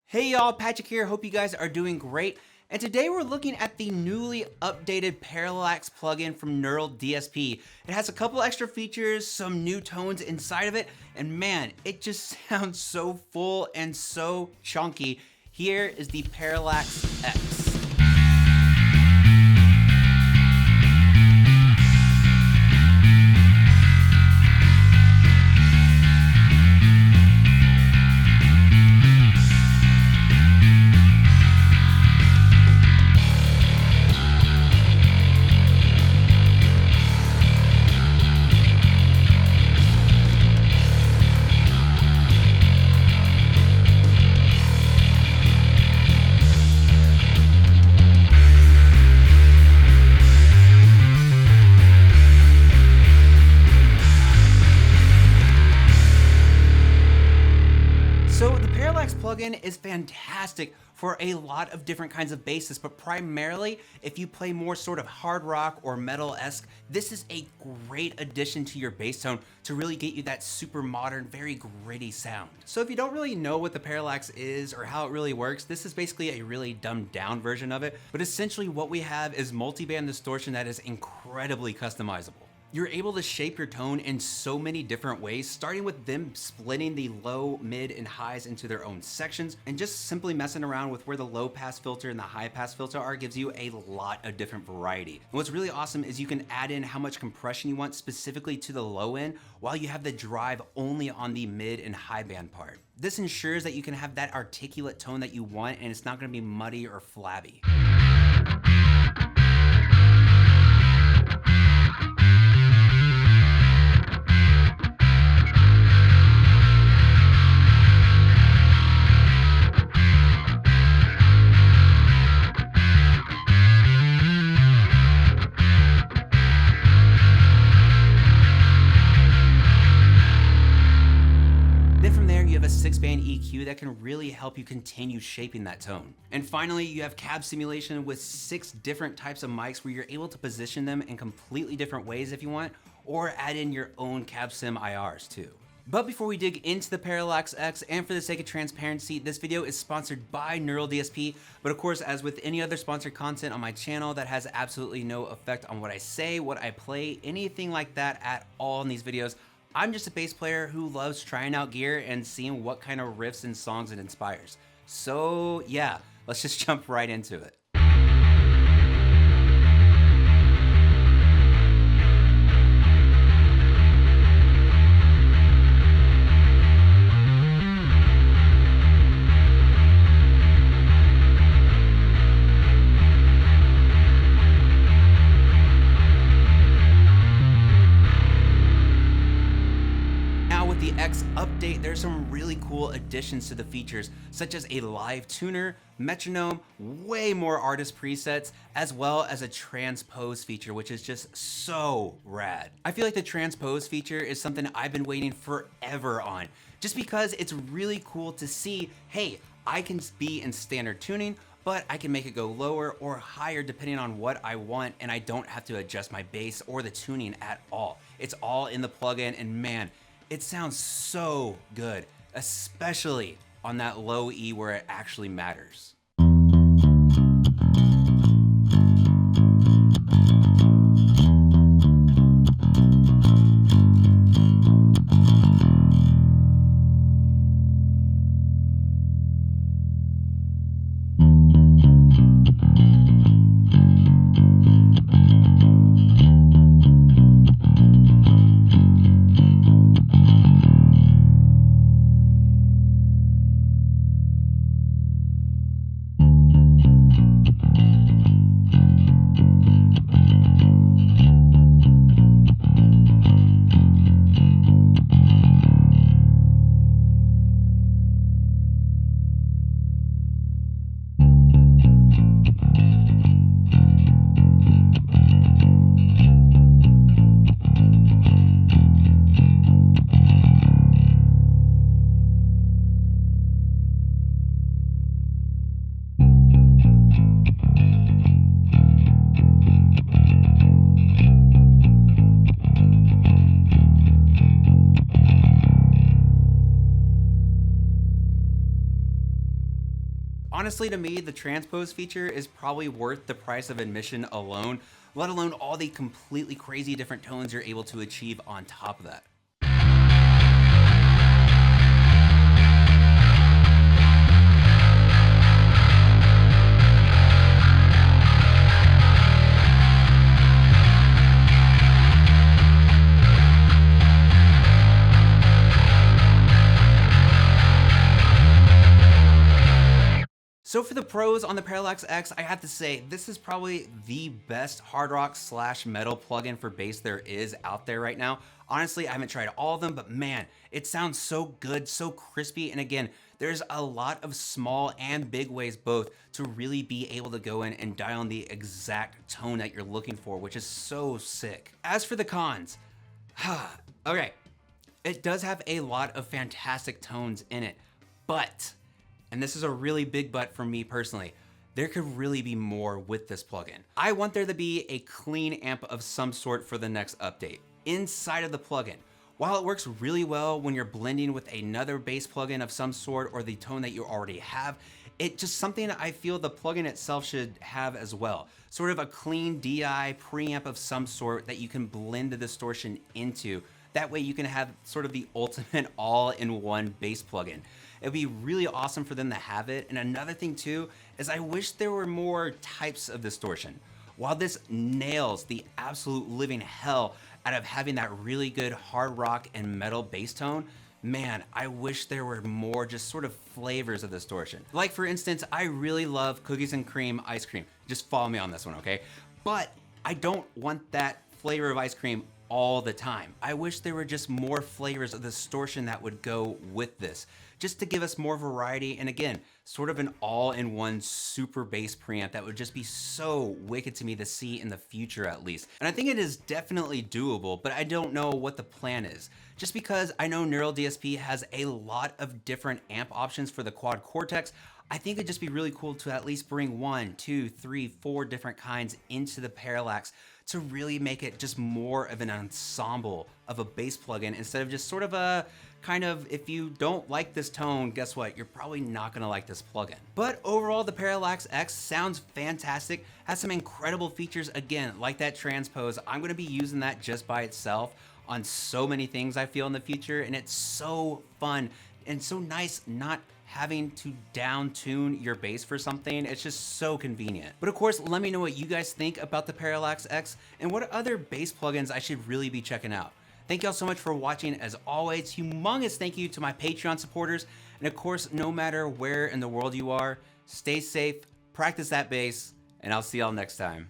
Hey y'all, Patrick here. Hope you guys are doing great. And today we're looking at the newly updated Parallax plugin from Neural DSP. It has a couple extra features, some new tones inside of it, and man, it just sounds so full and so chunky. Here is the Parallax X. So the Parallax plugin is fantastic for a lot of different kinds of basses, but primarily if you play more sort of hard rock or metal-esque, this is a great addition to your bass tone to really get you that super modern, very gritty sound. So if you don't really know what the Parallax is or how it really works, this is basically a really dumbed down version of it, but essentially what we have is multi-band distortion that is incredibly customizable. You're able to shape your tone in so many different ways, starting with them splitting the low, mid, and highs into their own sections, and just simply messing around with where the low pass filter and the high pass filter are gives you a lot of different variety. And what's really awesome is you can add in how much compression you want specifically to the low end, while you have the drive only on the mid and high band part. This ensures that you can have that articulate tone that you want, and it's not going to be muddy or flabby. You have a 6-band EQ that can really help you continue shaping that tone. And finally, you have cab simulation with 6 different types of mics where you're able to position them in completely different ways if you want, or add in your own cab sim IRs too. But before we dig into the Parallax X, and for the sake of transparency, this video is sponsored by Neural DSP, but of course, as with any other sponsored content on my channel, that has absolutely no effect on what I say, what I play, anything like that at all in these videos. I'm just a bass player who loves trying out gear and seeing what kind of riffs and songs it inspires. So yeah, let's just jump right into it. X update, there's some really cool additions to the features, such as a live tuner, metronome, way more artist presets, as well as a transpose feature, which is just so rad. I feel like the transpose feature is something I've been waiting forever on, just because it's really cool to see, hey, I can be in standard tuning, but I can make it go lower or higher depending on what I want, and I don't have to adjust my bass or the tuning at all. It's all in the plugin, and man, it sounds so good, especially on that low E where it actually matters. Honestly, to me, the transpose feature is probably worth the price of admission alone, let alone all the completely crazy different tones you're able to achieve on top of that. So for the pros on the Parallax X, I have to say, this is probably the best hard rock slash metal plugin for bass there is out there right now. Honestly, I haven't tried all of them, but man, it sounds so good, so crispy. And again, there's a lot of small and big ways both to really be able to go in and dial in the exact tone that you're looking for, which is so sick. As for the cons, okay, it does have a lot of fantastic tones in it, but, and this is a really big but for me personally, there could really be more with this plugin. I want there to be a clean amp of some sort for the next update. Inside of the plugin, while it works really well when you're blending with another bass plugin of some sort or the tone that you already have, it's just something I feel the plugin itself should have as well. Sort of a clean DI preamp of some sort that you can blend the distortion into. That way you can have sort of the ultimate all-in-one bass plugin. It'd be really awesome for them to have it. And another thing too, is I wish there were more types of distortion. While this nails the absolute living hell out of having that really good hard rock and metal bass tone, man, I wish there were more just sort of flavors of distortion. Like for instance, I really love cookies and cream ice cream. Just follow me on this one, okay? But I don't want that flavor of ice cream all the time. I wish there were just more flavors of distortion that would go with this, just to give us more variety, and again, sort of an all-in-one super bass preamp that would just be so wicked to me to see in the future at least. And I think it is definitely doable, but I don't know what the plan is. Just because I know Neural DSP has a lot of different amp options for the Quad Cortex, I think it'd just be really cool to at least bring 1, 2, 3, 4 different kinds into the Parallax to really make it just more of an ensemble of a bass plugin instead of just sort of a kind of, if you don't like this tone, guess what? You're probably not gonna like this plugin. But overall, the Parallax X sounds fantastic, has some incredible features, again, like that transpose. I'm gonna be using that just by itself on so many things I feel in the future, and it's so fun and so nice not having to down tune your bass for something. It's just so convenient. But of course, let me know what you guys think about the Parallax X and what other bass plugins I should really be checking out. Thank y'all so much for watching. As always, humongous thank you to my Patreon supporters. And of course, no matter where in the world you are, stay safe, practice that bass, and I'll see y'all next time.